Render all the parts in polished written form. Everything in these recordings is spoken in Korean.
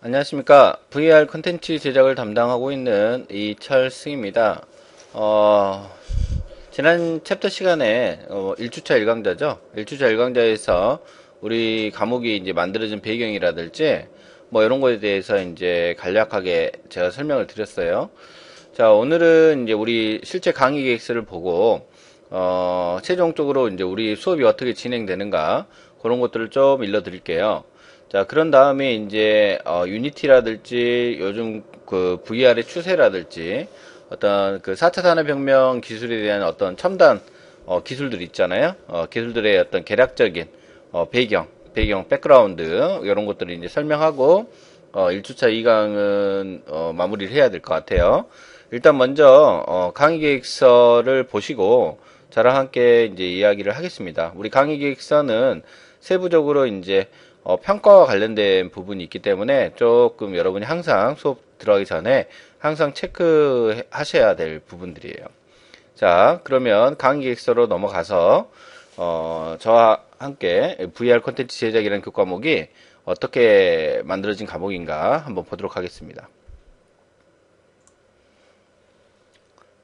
안녕하십니까. VR 콘텐츠 제작을 담당하고 있는 이철승입니다. 어, 지난 챕터 시간에 1주차 1강자죠. 1주차 1강자에서 우리 과목이 이제 만들어진 배경이라든지 뭐 이런 거에 대해서 이제 간략하게 제가 설명을 드렸어요. 자, 오늘은 이제 우리 실제 강의 계획서를 보고 최종적으로 이제 우리 수업이 어떻게 진행되는가 그런 것들을 좀 일러드릴게요. 자, 그런 다음에 이제 유니티라든지 요즘 그 VR의 추세라든지 어떤 그 4차 산업혁명 기술에 대한 어떤 첨단 기술들 있잖아요. 기술들의 어떤 개략적인 배경, 백그라운드 이런 것들을 이제 설명하고 1주차 2강은 마무리를 해야 될 것 같아요. 일단 먼저 강의 계획서를 보시고 저랑 함께 이제 이야기를 하겠습니다. 우리 강의 계획서는 세부적으로 이제 평가와 관련된 부분이 있기 때문에 조금 여러분이 항상 수업 들어가기 전에 항상 체크하셔야 될 부분들이에요. 자, 그러면 강의 계획서로 넘어가서 저와 함께 VR 콘텐츠 제작이라는 교과목이 어떻게 만들어진 과목인가 한번 보도록 하겠습니다.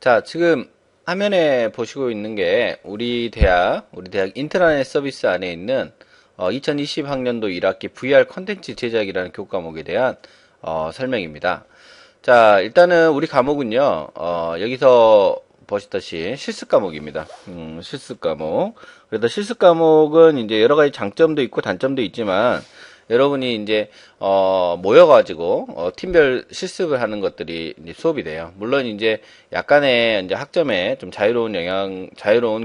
자, 지금 화면에 보시고 있는 게 우리 대학 인트라넷 서비스 안에 있는 2020학년도 1학기 VR 콘텐츠 제작이라는 교과목에 대한 설명입니다. 자, 일단은 우리 과목은요, 여기서 보시다시 실습 과목입니다. 실습 과목. 그래서 실습 과목은 이제 여러 가지 장점도 있고 단점도 있지만 여러분이 이제 모여가지고 팀별 실습을 하는 것들이 이제 수업이 돼요. 물론 이제 약간의 이제 학점에 좀 자유로운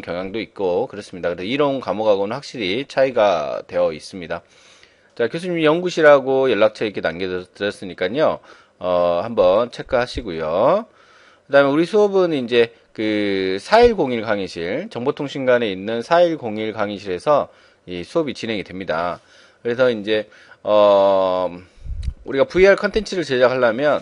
경향도 있고 그렇습니다. 그래서 이론 과목하고는 확실히 차이가 되어 있습니다. 자, 교수님 연구실하고 연락처 이렇게 남겨드렸으니까요. 한번 체크하시고요. 그 다음에 우리 수업은 이제 그 4101 강의실, 정보통신관에 있는 4101 강의실에서 이 수업이 진행이 됩니다. 그래서 이제 우리가 VR 컨텐츠를 제작하려면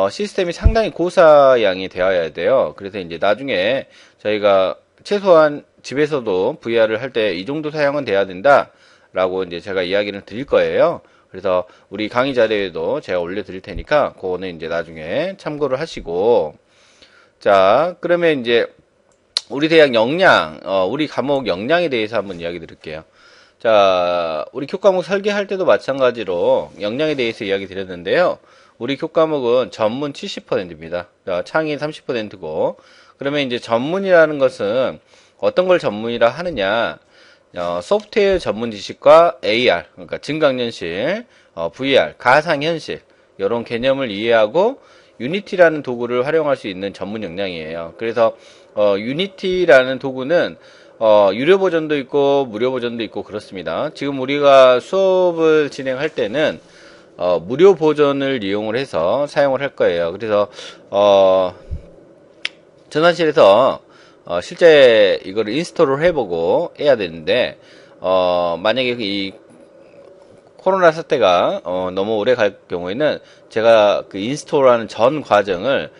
시스템이 상당히 고사양이 되어야 돼요. 그래서 이제 나중에 저희가 최소한 집에서도 VR을 할 때 이 정도 사양은 돼야 된다라고 이제 제가 이야기를 드릴 거예요. 그래서 우리 강의 자료에도 제가 올려드릴 테니까 그거는 이제 나중에 참고를 하시고, 자, 그러면 이제 우리 대학 역량, 우리 과목 역량에 대해서 한번 이야기 드릴게요. 자, 우리 교과목 설계할 때도 마찬가지로 역량에 대해서 이야기 드렸는데요. 우리 교과목은 전문 70%입니다. 창의 30%고, 그러면 이제 전문이라는 것은 어떤 걸 전문이라 하느냐, 소프트웨어 전문 지식과 AR, 그러니까 증강현실, VR, 가상현실, 이런 개념을 이해하고 유니티라는 도구를 활용할 수 있는 전문 역량이에요. 그래서 유니티라는 도구는 유료 버전도 있고 무료 버전도 있고 그렇습니다. 지금 우리가 수업을 진행할 때는 무료 버전을 이용을 해서 사용을 할 거예요. 그래서 전환실에서 실제 이거를 인스톨을 해보고 해야 되는데 만약에 이 코로나 사태가 너무 오래 갈 경우에는 제가 그 인스톨하는 전 과정을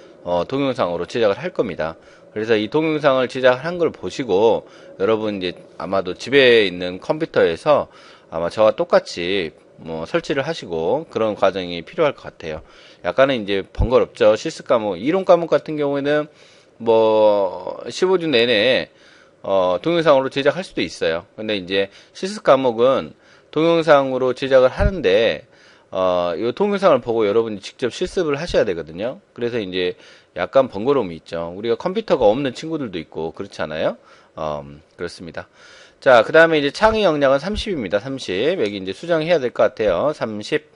동영상으로 제작을 할 겁니다. 그래서 이 동영상을 제작한 걸 보시고 여러분 이제 아마도 집에 있는 컴퓨터에서 아마 저와 똑같이 뭐 설치를 하시고 그런 과정이 필요할 것 같아요. 약간은 이제 번거롭죠. 실습 과목, 이론 과목 같은 경우에는 뭐 15주 내내 동영상으로 제작할 수도 있어요. 근데 이제 실습 과목은 동영상으로 제작을 하는데 이 동영상을 보고 여러분이 직접 실습을 하셔야 되거든요. 그래서 이제 약간 번거로움이 있죠. 우리가 컴퓨터가 없는 친구들도 있고 그렇잖아요. 그렇습니다. 자, 그 다음에 이제 창의 역량은 30입니다. 30. 여기 이제 수정해야 될 것 같아요. 30.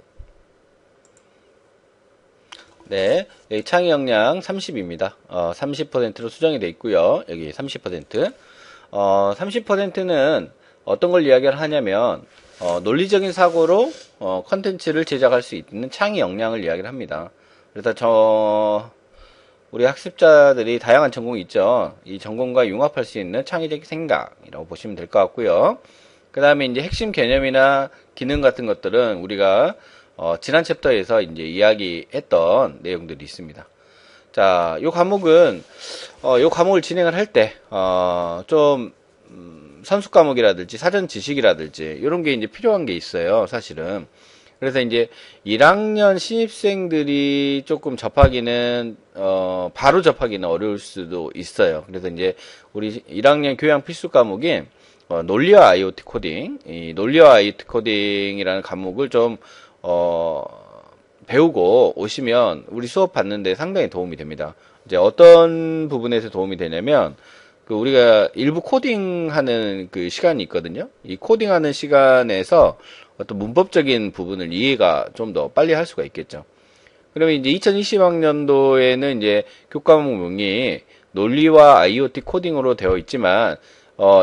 네, 여기 창의 역량 30입니다. 30%로 수정이 되어 있고요. 여기 30%. 30%는 어떤 걸 이야기를 하냐면 논리적인 사고로 컨텐츠를 제작할 수 있는 창의 역량을 이야기를 합니다. 그래서 우리 학습자들이 다양한 전공이 있죠. 이 전공과 융합할 수 있는 창의적 생각이라고 보시면 될 것 같고요. 그 다음에 이제 핵심 개념이나 기능 같은 것들은 우리가 지난 챕터에서 이제 이야기했던 내용들이 있습니다. 자, 요 과목은 요 과목을 진행을 할 때 좀 선수 과목이라든지 사전 지식이라든지 이런 게 이제 필요한 게 있어요. 사실은 그래서 이제 1학년 신입생들이 조금 접하기는 바로 접하기는 어려울 수도 있어요. 그래서 이제 우리 1학년 교양 필수 과목인 논리와 IoT 코딩, 이 논리와 IoT 코딩이라는 과목을 좀 배우고 오시면 우리 수업 받는데 상당히 도움이 됩니다. 이제 어떤 부분에서 도움이 되냐면 그 우리가 일부 코딩하는 그 시간이 있거든요. 이 코딩하는 시간에서 어떤 문법적인 부분을 이해가 좀 더 빨리 할 수가 있겠죠. 그러면 이제 2020학년도에는 이제 교과목명이 논리와 IoT 코딩으로 되어 있지만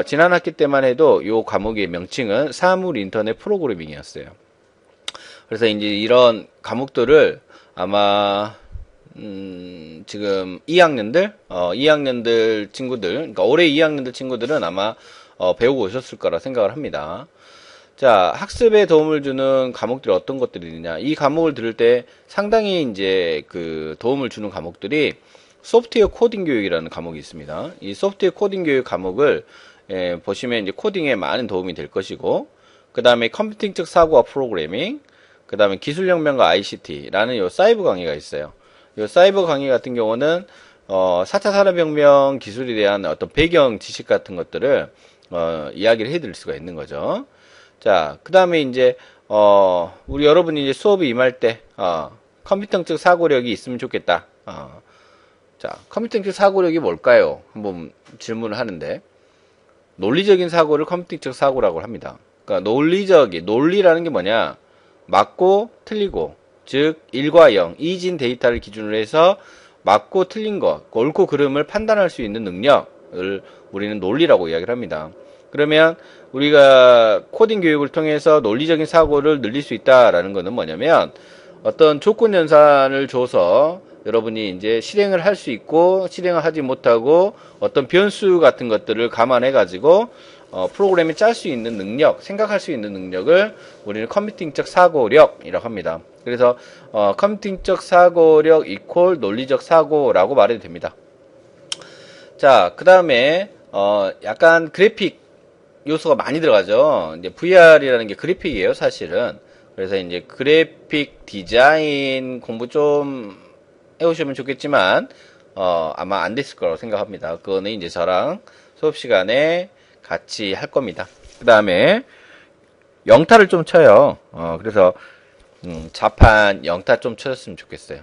지난 학기 때만 해도 이 과목의 명칭은 사물 인터넷 프로그래밍이었어요. 그래서 이제 이런 과목들을 아마 지금 2학년들 친구들, 그러니까 올해 2학년들 친구들은 아마 배우고 오셨을 거라 생각을 합니다. 자, 학습에 도움을 주는 과목들이 어떤 것들이 있느냐. 이 과목을 들을 때 상당히 이제 그 도움을 주는 과목들이 소프트웨어 코딩 교육이라는 과목이 있습니다. 이 소프트웨어 코딩 교육 과목을 보시면 이제 코딩에 많은 도움이 될 것이고, 그 다음에 컴퓨팅적 사고와 프로그래밍, 그 다음에 기술혁명과 ICT라는 요 사이버 강의가 있어요. 요 사이버 강의 같은 경우는 4차 산업혁명 기술에 대한 어떤 배경 지식 같은 것들을 이야기를 해드릴 수가 있는 거죠. 자, 그 다음에 이제 우리 여러분이 이제 수업에 임할 때 컴퓨팅적 사고력이 있으면 좋겠다. 자, 컴퓨팅적 사고력이 뭘까요? 한번 질문을 하는데, 논리적인 사고를 컴퓨팅적 사고라고 합니다. 그러니까 논리라는 게 뭐냐? 맞고 틀리고, 즉 1과 0, 이진 데이터를 기준으로 해서 맞고 틀린 것, 옳고 그름을 판단할 수 있는 능력을 우리는 논리라고 이야기를 합니다. 그러면 우리가 코딩 교육을 통해서 논리적인 사고를 늘릴 수 있다라는 것은 뭐냐면, 어떤 조건 연산을 줘서 여러분이 이제 실행을 할 수 있고 실행을 하지 못하고 어떤 변수 같은 것들을 감안해 가지고 프로그램을 짤 수 있는 능력, 생각할 수 있는 능력을 우리는 컴퓨팅적 사고력이라고 합니다. 그래서 컴퓨팅적 사고력 이퀄 논리적 사고라고 말해도 됩니다. 자, 그 다음에 약간 그래픽 요소가 많이 들어가죠. 이제 VR이라는 게 그래픽이에요, 사실은. 그래서 이제 그래픽 디자인 공부 좀 해오시면 좋겠지만 아마 안 됐을 거라고 생각합니다. 그거는 이제 저랑 수업 시간에 같이 할 겁니다. 그 다음에 영타를 좀 쳐요. 그래서 자판 영타 좀 쳐줬으면 좋겠어요.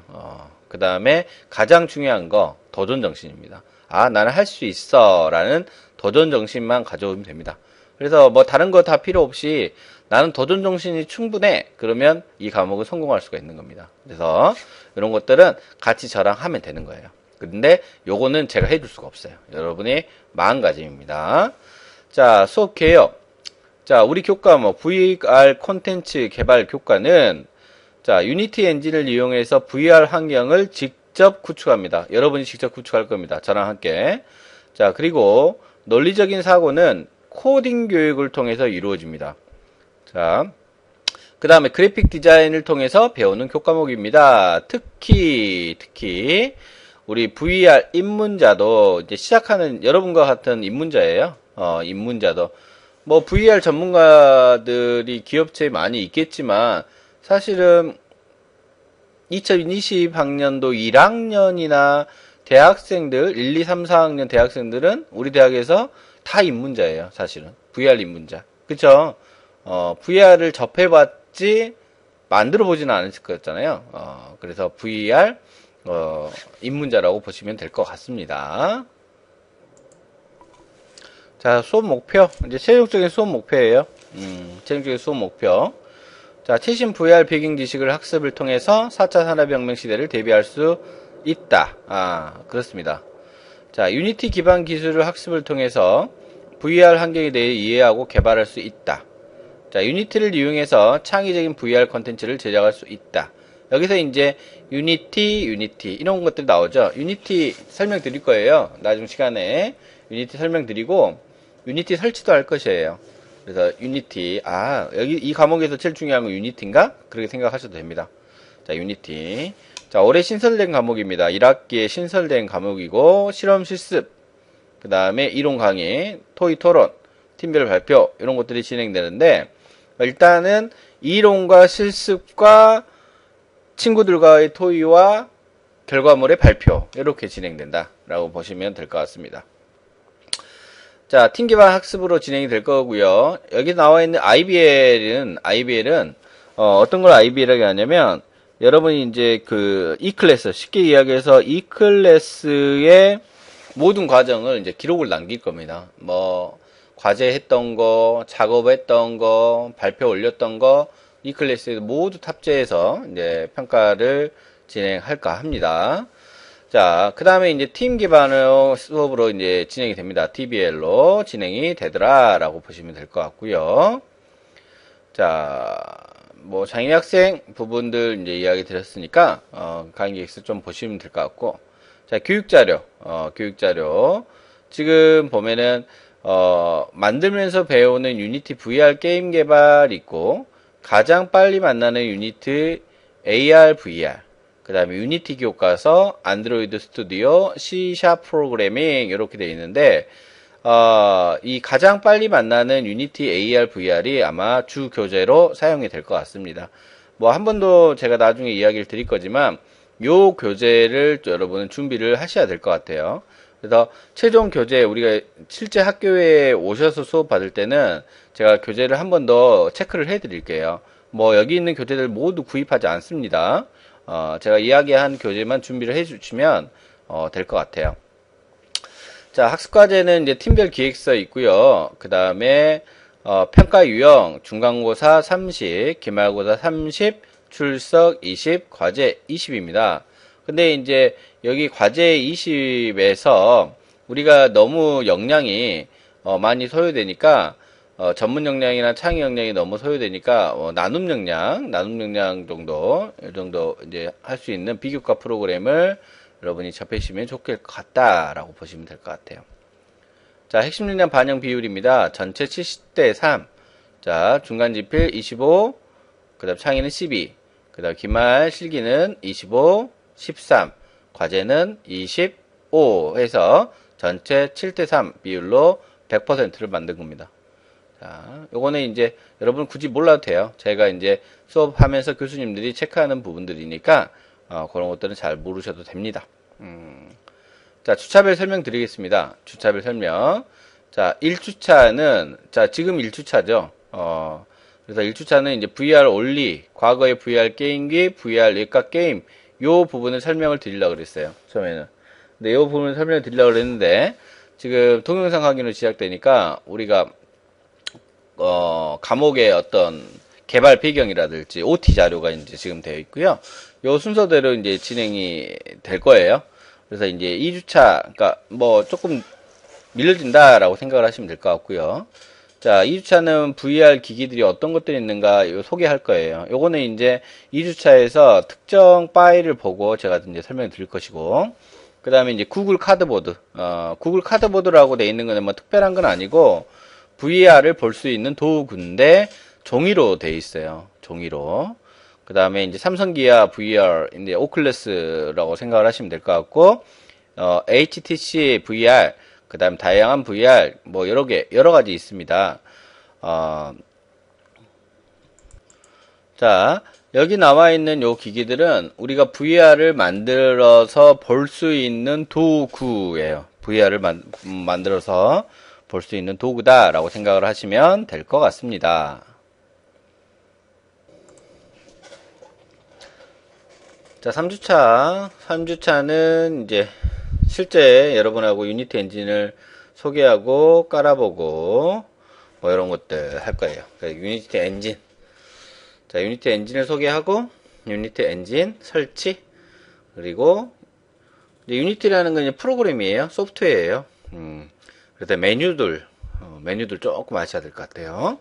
그 다음에 가장 중요한 거 도전 정신입니다. 나는 할 수 있어 라는 도전 정신만 가져오면 됩니다. 그래서 뭐 다른 거 다 필요 없이 나는 도전 정신이 충분해. 그러면 이 과목은 성공할 수가 있는 겁니다. 그래서 이런 것들은 같이 저랑 하면 되는 거예요. 근데 요거는 제가 해줄 수가 없어요. 여러분의 마음가짐입니다. 자, 수업 개요. 자, 우리 교과목 VR 콘텐츠 개발 교과는 자, 유니티 엔진을 이용해서 VR 환경을 직접 구축합니다. 여러분이 직접 구축할 겁니다. 저랑 함께. 자, 그리고 논리적인 사고는 코딩 교육을 통해서 이루어집니다. 자, 그 다음에 그래픽 디자인을 통해서 배우는 교과목입니다. 특히 우리 VR 입문자도 이제 시작하는 여러분과 같은 입문자예요. 입문자도 뭐 VR 전문가들이 기업체에 많이 있겠지만 사실은 2020학년도 1학년이나 대학생들 1, 2, 3, 4학년 대학생들은 우리 대학에서 다 입문자예요. 사실은 VR 입문자. 그쵸? VR을 접해봤지 만들어 보지는 않았을 거였잖아요. 그래서 VR 입문자라고 보시면 될 것 같습니다. 자, 수업 목표. 이제 최종적인 수업 목표예요. 최종적인 수업 목표. 자, 최신 VR 배경 지식을 학습을 통해서 4차 산업혁명 시대를 대비할 수 있다. 그렇습니다. 자, 유니티 기반 기술을 학습을 통해서 VR 환경에 대해 이해하고 개발할 수 있다. 자, 유니티를 이용해서 창의적인 VR 콘텐츠를 제작할 수 있다. 여기서 이제 유니티 이런 것들이 나오죠. 유니티 설명드릴 거예요. 나중 시간에 유니티 설명드리고 유니티 설치도 할 것이에요. 그래서 유니티 여기 이 과목에서 제일 중요한 건 유니티인가? 그렇게 생각하셔도 됩니다. 자, 유니티. 자, 올해 신설된 과목입니다. 1학기에 신설된 과목이고 실험 실습, 그 다음에 이론 강의, 토의 토론, 팀별 발표 이런 것들이 진행되는데 일단은 이론과 실습과 친구들과의 토의와 결과물의 발표 이렇게 진행된다 라고 보시면 될 것 같습니다. 자, 팀 기반 학습으로 진행이 될 거고요. 여기 나와 있는 IBL은 어떤 걸 IBL이라고 하냐면 여러분이 이제 그 E클래스 쉽게 이야기해서 E클래스의 모든 과정을 이제 기록을 남길 겁니다. 뭐 과제 했던 거, 작업했던 거, 발표 올렸던 거 E클래스에 모두 탑재해서 이제 평가를 진행할까 합니다. 자, 그 다음에 이제 팀 기반의 수업으로 이제 진행이 됩니다. TBL로 진행이 되더라라고 보시면 될 것 같고요. 자, 뭐 장애 학생 부분들 이제 이야기 드렸으니까 강의 계획서 좀 보시면 될 것 같고, 자, 교육자료 지금 보면은 만들면서 배우는 유니티 VR 게임 개발 있고, 가장 빨리 만나는 유니티 AR VR, 그 다음에 유니티 교과서, 안드로이드 스튜디오, C# 프로그래밍 이렇게 되어 있는데 이 가장 빨리 만나는 유니티 AR VR이 아마 주 교재로 사용이 될 것 같습니다. 뭐 한 번 더 제가 나중에 이야기를 드릴 거지만 요 교재를 여러분은 준비를 하셔야 될 것 같아요. 그래서 최종 교재 우리가 실제 학교에 오셔서 수업 받을 때는 제가 교재를 한 번 더 체크를 해 드릴게요. 뭐 여기 있는 교재들 모두 구입하지 않습니다. 제가 이야기한 교재만 준비를 해 주시면 될 것 같아요. 자, 학습과제는 이제 팀별 기획서 있고요. 그 다음에 평가 유형, 중간고사 30, 기말고사 30, 출석 20, 과제 20입니다. 근데 이제 여기 과제 20에서 우리가 너무 역량이 많이 소요되니까 전문 역량이나 창의 역량이 너무 소요되니까 나눔 역량 정도 이 정도 이제 할 수 있는 비교과 프로그램을 여러분이 접하시면 좋을 것 같다라고 보시면 될 것 같아요. 자, 핵심 역량 반영 비율입니다. 전체 70대 3. 자, 중간 지필 25, 그다음 창의는 12, 그다음 기말 실기는 25, 13, 과제는 25 해서 전체 7대 3 비율로 100%를 만든 겁니다. 자, 요거는 이제 여러분 굳이 몰라도 돼요. 제가 이제 수업하면서 교수님들이 체크하는 부분들이니까 그런 것들은 잘 모르셔도 됩니다. 자, 주차별 설명 드리겠습니다. 주차별 설명. 자, 1주차는 자, 지금 1주차죠. 그래서 1주차는 이제 VR 올리, 과거의 VR 게임기, VR 예가 게임 요 부분을 설명을 드리려고 그랬어요. 처음에는. 근데 요 부분을 설명을 드리려고 그랬는데 지금 동영상 강의로 시작되니까 우리가 과목의 어떤 개발 배경이라든지 OT 자료가 이제 지금 되어 있고요. 요 순서대로 이제 진행이 될 거예요. 그래서 이제 2주차, 그러니까 뭐 조금 밀려진다라고 생각을 하시면 될 것 같고요. 자, 2주차는 VR 기기들이 어떤 것들이 있는가 요 소개할 거예요. 요거는 이제 2주차에서 특정 파일을 보고 제가 이제 설명을 드릴 것이고, 그 다음에 이제 구글 카드보드, 구글 카드보드라고 돼 있는 거는 뭐 특별한 건 아니고, VR을 볼 수 있는 도구인데 종이로 돼 있어요. 종이로. 그 다음에 이제 삼성기아 VR, 이제 오클래스라고 생각을 하시면 될 것 같고, HTC VR, 그 다음 다양한 VR, 뭐 여러 가지 있습니다. 자, 여기 나와 있는 요 기기들은 우리가 VR을 만들어서 볼 수 있는 도구예요. VR을 만들어서 볼 수 있는 도구다라고 생각을 하시면 될 것 같습니다. 자, 3주차. 3주차는 이제 실제 여러분하고 유니티 엔진을 소개하고 깔아보고 뭐 이런 것들 할 거예요. 그러니까 유니티 엔진. 자, 유니티 엔진을 소개하고 유니티 엔진 설치, 그리고 유니티라는 건 이제 프로그램이에요. 소프트웨어예요. 그래서 메뉴들 조금 아셔야 될 것 같아요.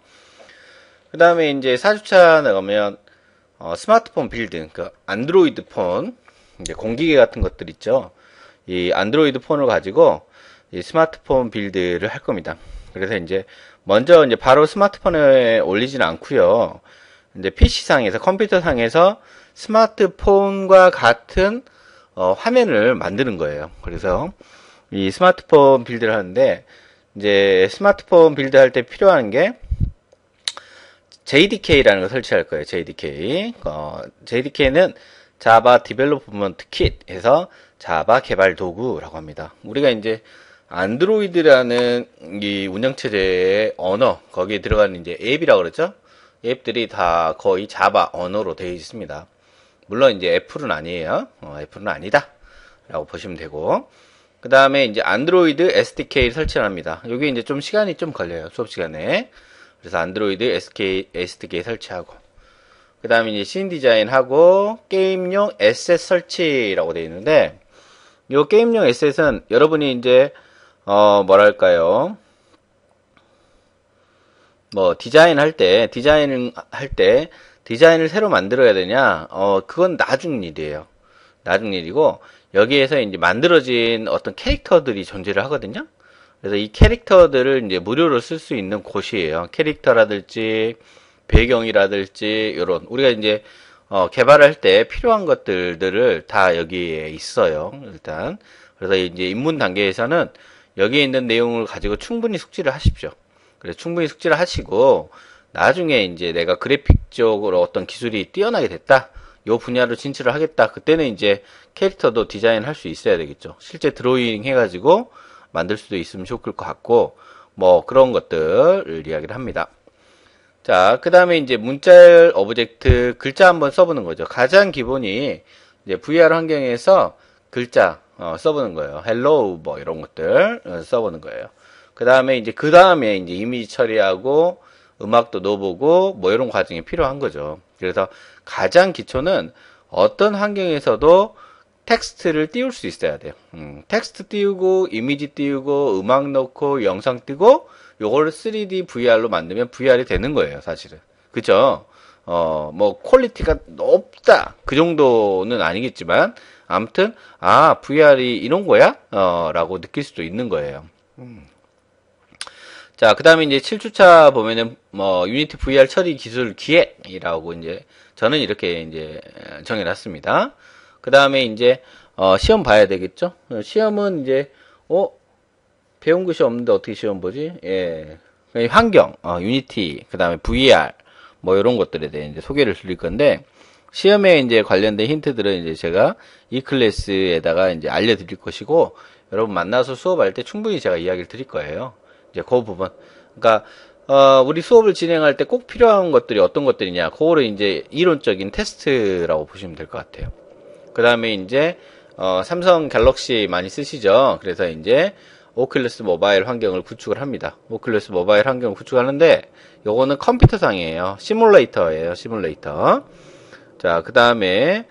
그 다음에 이제 4주차 나가면 스마트폰 빌드, 그러니까 안드로이드 폰, 이제 공기계 같은 것들 있죠. 이 안드로이드 폰을 가지고 이 스마트폰 빌드를 할 겁니다. 그래서 이제 먼저 이제 바로 스마트폰에 올리지는 않고요. 이제 PC상에서, 컴퓨터상에서 스마트폰과 같은 화면을 만드는 거예요. 그래서 이 스마트폰 빌드를 하는데, 이제 스마트폰 빌드 할 때 필요한 게 JDK라는 걸 설치할 거예요. JDK. JDK는 자바 디벨로프먼트 킷에서 자바 개발 도구라고 합니다. 우리가 이제 안드로이드라는 이 운영체제의 언어, 거기에 들어가는 이제 앱이라고 그러죠? 앱들이 다 거의 자바 언어로 되어 있습니다. 물론 이제 애플은 아니에요. 애플은 아니다. 라고 보시면 되고. 그 다음에 이제 안드로이드 SDK를 설치합니다. 여기 이제 좀 시간이 좀 걸려요. 수업 시간에. 그래서 안드로이드 SDK 설치하고. 그 다음에 이제 씬 디자인하고 게임용 에셋 설치라고 되어 있는데, 이 게임용 에셋은 여러분이 이제 뭐랄까요, 뭐 디자인을 디자인을 새로 만들어야 되냐, 그건 나중 일이에요. 나중 일이고, 여기에서 이제 만들어진 어떤 캐릭터들이 존재를 하거든요. 그래서 이 캐릭터들을 이제 무료로 쓸 수 있는 곳이에요. 캐릭터라든지 배경이라든지 요런 우리가 이제 개발할 때 필요한 것들을 다 여기에 있어요. 일단 그래서 이제 입문 단계에서는 여기에 있는 내용을 가지고 충분히 숙지를 하십시오. 그래서 충분히 숙지를 하시고 나중에 이제 내가 그래픽적으로 어떤 기술이 뛰어나게 됐다. 요 분야로 진출을 하겠다. 그때는 이제 캐릭터도 디자인할 수 있어야 되겠죠. 실제 드로잉 해가지고 만들 수도 있으면 좋을 것 같고, 뭐 그런 것들을 이야기를 합니다. 자, 그 다음에 이제 문자열 오브젝트 글자 한번 써보는 거죠. 가장 기본이 이제 VR 환경에서 글자 써보는 거예요. 헬로우 뭐 이런 것들 써보는 거예요. 그 다음에 이제 이미지 처리하고 음악도 넣어보고 뭐 이런 과정이 필요한 거죠. 그래서 가장 기초는 어떤 환경에서도 텍스트를 띄울 수 있어야 돼요. 텍스트 띄우고 이미지 띄우고 음악 넣고 영상 띄고 요거를 3D VR로 만들면 VR이 되는 거예요, 사실은. 그죠? 뭐 퀄리티가 높다 그 정도는 아니겠지만 아무튼 VR이 이런 거야? 라고 느낄 수도 있는 거예요. 자, 그 다음에 이제 7주차 보면은, 유니티 VR 처리 기술 기획이라고 이제, 저는 이렇게 이제 정해놨습니다. 그 다음에 이제, 시험 봐야 되겠죠? 시험은 이제, 배운 것이 없는데 어떻게 시험 보지? 예. 환경, 유니티, 그 다음에 VR, 뭐 이런 것들에 대해 이제 소개를 드릴 건데, 시험에 이제 관련된 힌트들은 이제 제가 이 클래스에다가 이제 알려드릴 것이고, 여러분 만나서 수업할 때 충분히 제가 이야기를 드릴 거예요. 이제 그 부분. 그러니까 우리 수업을 진행할 때 꼭 필요한 것들이 어떤 것들이냐. 그거를 이제 이론적인 테스트라고 보시면 될 것 같아요. 그 다음에 이제 삼성 갤럭시 많이 쓰시죠. 그래서 이제 오큘러스 모바일 환경을 구축을 합니다. 오큘러스 모바일 환경을 구축하는데 요거는 컴퓨터상이에요. 시뮬레이터예요. 시뮬레이터. 자, 그 다음에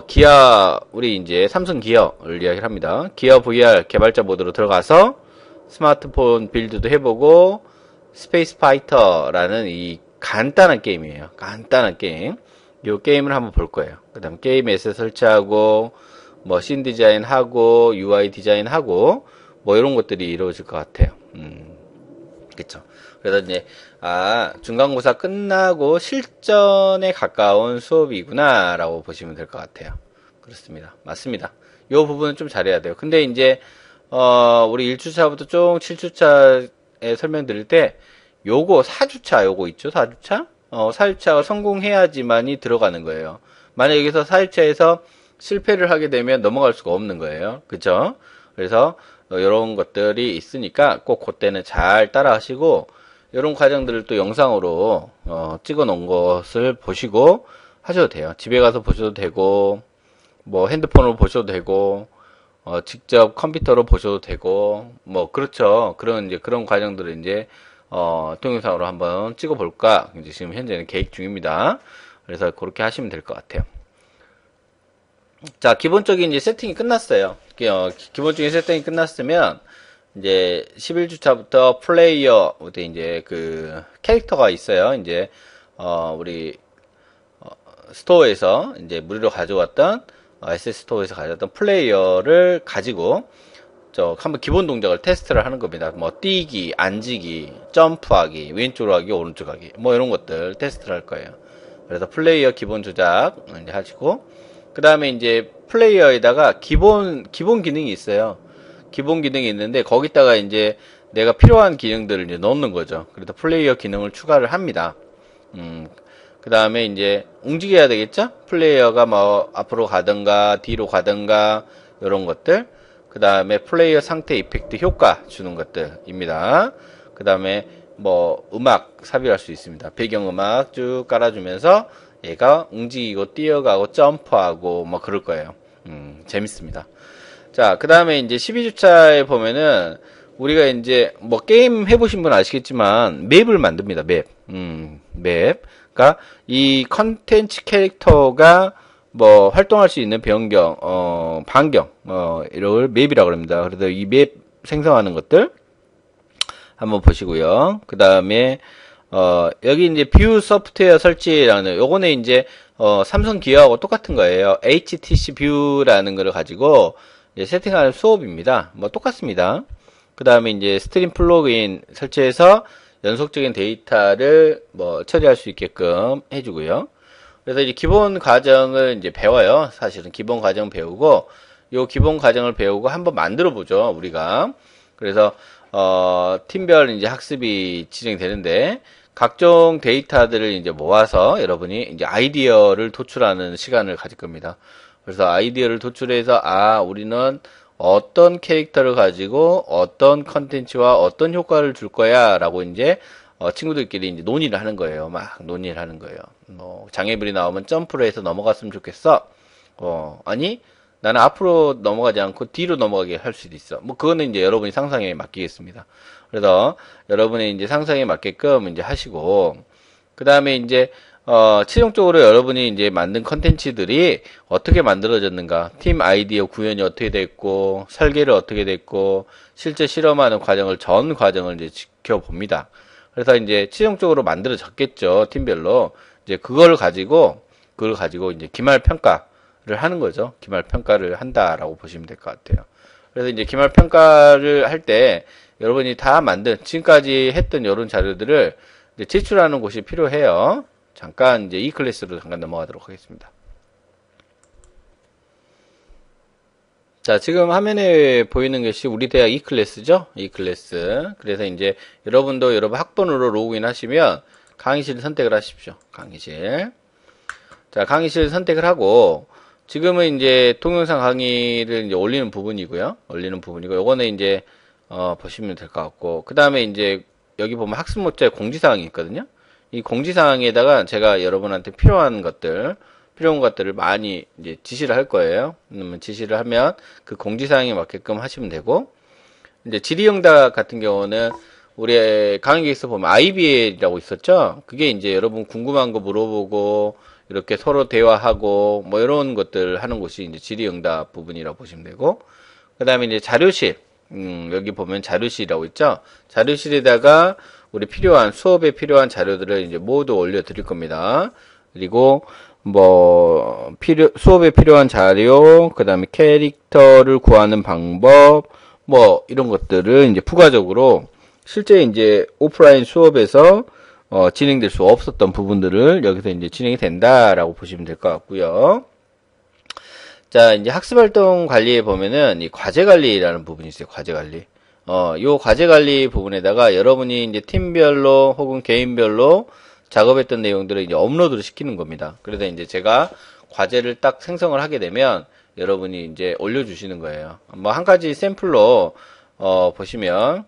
기아 우리 이제 삼성 기어를 이야기를 합니다. 기어 VR 개발자 모드로 들어가서 스마트폰 빌드도 해보고 스페이스 파이터라는 이 간단한 게임이에요. 간단한 게임. 이 게임을 한번 볼 거예요. 그 다음 게임 에셋 설치하고 뭐 씬 디자인하고 UI 디자인하고 뭐 이런 것들이 이루어질 것 같아요. 그쵸. 그래서 이제 중간고사 끝나고 실전에 가까운 수업이구나 라고 보시면 될 것 같아요. 그렇습니다. 맞습니다. 이 부분은 좀 잘해야 돼요. 근데 이제 우리 1주차부터 쭉 7주차에 설명드릴 때, 요거 4주차 요거 있죠? 4주차? 4주차가 성공해야지만이 들어가는 거예요. 만약 여기서 4주차에서 실패를 하게 되면 넘어갈 수가 없는 거예요. 그쵸? 그래서, 요런 것들이 있으니까 꼭 그때는 잘 따라 하시고, 요런 과정들을 또 영상으로, 찍어 놓은 것을 보시고 하셔도 돼요. 집에 가서 보셔도 되고, 뭐 핸드폰으로 보셔도 되고, 직접 컴퓨터로 보셔도 되고, 뭐, 그렇죠. 그런 과정들을 이제, 동영상으로 한번 찍어볼까, 이제 지금 현재는 계획 중입니다. 그래서 그렇게 하시면 될 것 같아요. 자, 기본적인 이제 세팅이 끝났어요. 기본적인 세팅이 끝났으면, 이제 11주차부터 플레이어부터 이제 그 캐릭터가 있어요. 이제, 우리, 스토어에서 이제 무료로 가져왔던 SS 스토어에서 가져왔던 플레이어를 가지고 한번 기본 동작을 테스트를 하는 겁니다. 뭐 뛰기, 앉기, 점프하기, 왼쪽으로 하기, 오른쪽 하기 뭐 이런 것들 테스트를 할 거예요. 그래서 플레이어 기본 조작 이제 하시고 그 다음에 이제 플레이어에다가 기본 기능이 있어요. 기본 기능이 있는데 거기다가 이제 내가 필요한 기능들을 이제 넣는 거죠. 그래서 플레이어 기능을 추가를 합니다. 그 다음에 이제 움직여야 되겠죠? 플레이어가 뭐 앞으로 가든가 뒤로 가든가 이런 것들. 그 다음에 플레이어 상태 이펙트 효과 주는 것들입니다. 그 다음에 뭐 음악 삽입할 수 있습니다. 배경음악 쭉 깔아주면서 얘가 움직이고 뛰어가고 점프하고 뭐 그럴 거예요. 재밌습니다. 자, 그 다음에 이제 12주차에 보면은 우리가 이제 뭐 게임 해보신 분 아시겠지만 맵을 만듭니다. 맵. 그러니까 이 컨텐츠 캐릭터가 뭐 활동할 수 있는 반경, 이걸 맵이라고 합니다. 그래서 이 맵 생성하는 것들 한번 보시고요. 그 다음에 여기 이제 뷰 소프트웨어 설치라는 요거는 이제 삼성 기어하고 똑같은 거예요. HTC 뷰라는 거를 가지고 이제 세팅하는 수업입니다. 뭐 똑같습니다. 그 다음에 이제 스트림 플러그인 설치해서 연속적인 데이터를 뭐 처리할 수 있게끔 해주고요. 그래서 이제 기본 과정을 이제 배워요. 사실은 기본 과정 배우고 요 기본 과정을 배우고 한번 만들어 보죠. 우리가. 그래서 팀별 이제 학습이 진행되는데 각종 데이터들을 이제 모아서 여러분이 이제 아이디어를 도출하는 시간을 가질 겁니다. 그래서 아이디어를 도출해서 우리는 어떤 캐릭터를 가지고 어떤 컨텐츠와 어떤 효과를 줄 거야 라고 이제 친구들끼리 이제 논의를 하는 거예요. 막 논의를 하는 거예요. 장애물이 나오면 점프를 해서 넘어갔으면 좋겠어. 아니 나는 앞으로 넘어가지 않고 뒤로 넘어가게 할 수도 있어. 뭐 그거는 이제 여러분이 상상에 맡기겠습니다. 그래서 여러분의 이제 상상에 맞게끔 이제 하시고 그 다음에 이제 최종적으로 여러분이 이제 만든 컨텐츠들이 어떻게 만들어졌는가, 팀 아이디어 구현이 어떻게 됐고, 설계를 어떻게 됐고, 실제 실험하는 전 과정을 이제 지켜봅니다. 그래서 이제 최종적으로 만들어졌겠죠, 팀별로. 이제 그걸 가지고 이제 기말 평가를 하는 거죠. 기말 평가를 한다라고 보시면 될 것 같아요. 그래서 이제 기말 평가를 할 때 여러분이 다 지금까지 했던 이런 자료들을 이제 제출하는 곳이 필요해요. 잠깐 이제 이 클래스로 잠깐 넘어가도록 하겠습니다. 자, 지금 화면에 보이는 것이 우리 대학 이 클래스죠? 이 클래스. 그래서 이제 여러분도 여러분 학번으로 로그인 하시면 강의실을 선택을 하십시오. 강의실. 자, 강의실 선택을 하고 지금은 이제 동영상 강의를 이제 올리는 부분이고요. 요거는 이제 보시면 될 것 같고 그 다음에 이제 여기 보면 학습 목적 공지사항이 있거든요. 이 공지사항에다가 제가 여러분한테 필요한 것들을 많이 이제 지시를 할 거예요. 지시를 하면 그 공지사항에 맞게끔 하시면 되고, 이제 질의응답 같은 경우는 우리 강의에서 보면 IBL이라고 있었죠? 그게 이제 여러분 궁금한 거 물어보고, 이렇게 서로 대화하고, 뭐 이런 것들 하는 곳이 이제 질의응답 부분이라고 보시면 되고, 그 다음에 이제 자료실, 여기 보면 자료실이라고 있죠? 자료실에다가 우리 수업에 필요한 자료들을 이제 모두 올려드릴 겁니다. 그리고 수업에 필요한 자료, 그 다음에 캐릭터를 구하는 방법, 뭐 이런 것들을 이제 부가적으로 실제 이제 오프라인 수업에서 진행될 수 없었던 부분들을 여기서 이제 진행이 된다라고 보시면 될 것 같고요. 자, 이제 학습활동 관리에 보면은 이 과제 관리라는 부분이 있어요. 과제 관리. 요 과제 관리 부분에다가 여러분이 이제 팀별로 혹은 개인별로 작업했던 내용들을 이제 업로드를 시키는 겁니다. 그래서 이제 제가 과제를 딱 생성을 하게 되면 여러분이 이제 올려주시는 거예요. 뭐 한 가지 샘플로 보시면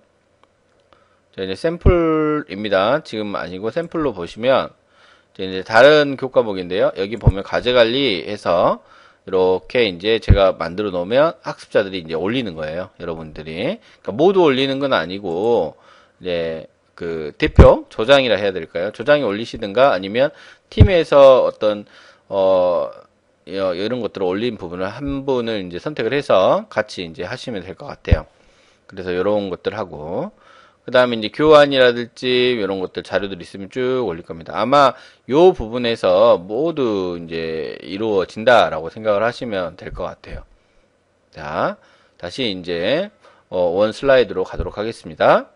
이제 샘플입니다. 지금 아니고 샘플로 보시면 이제 다른 교과목인데요. 여기 보면 과제 관리해서 이렇게 이제 제가 만들어 놓으면 학습자들이 이제 올리는 거예요. 여러분들이. 그러니까 모두 올리는 건 아니고, 이제 그 대표, 조장이라 해야 될까요? 조장이 올리시든가 아니면 팀에서 어떤, 이런 것들을 올린 부분을 한 분을 이제 선택을 해서 같이 이제 하시면 될 것 같아요. 그래서 이런 것들 하고, 그 다음에 이제 교환이라든지 이런 것들 자료들 있으면 쭉 올릴 겁니다. 아마 요 부분에서 모두 이제 이루어진다라고 생각을 하시면 될 것 같아요. 자, 다시 이제 원 슬라이드로 가도록 하겠습니다.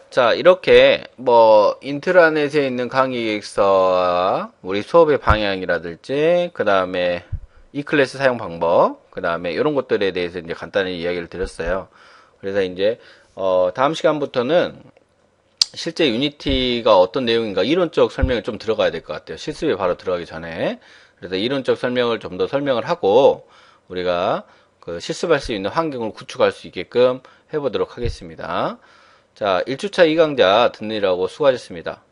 자, 이렇게 뭐 인트라넷에 있는 강의 기획서와 우리 수업의 방향이라든지 그 다음에 이 클래스 사용 방법, 그 다음에 이런 것들에 대해서 이제 간단히 이야기를 드렸어요. 그래서 이제 다음 시간부터는 실제 유니티가 어떤 내용인가 이론적 설명이 좀 들어가야 될 것 같아요. 실습에 바로 들어가기 전에. 그래서 이론적 설명을 좀 더 설명을 하고 우리가 그 실습할 수 있는 환경을 구축할 수 있게끔 해보도록 하겠습니다. 자, 1주차 2강좌 듣느라고 수고하셨습니다.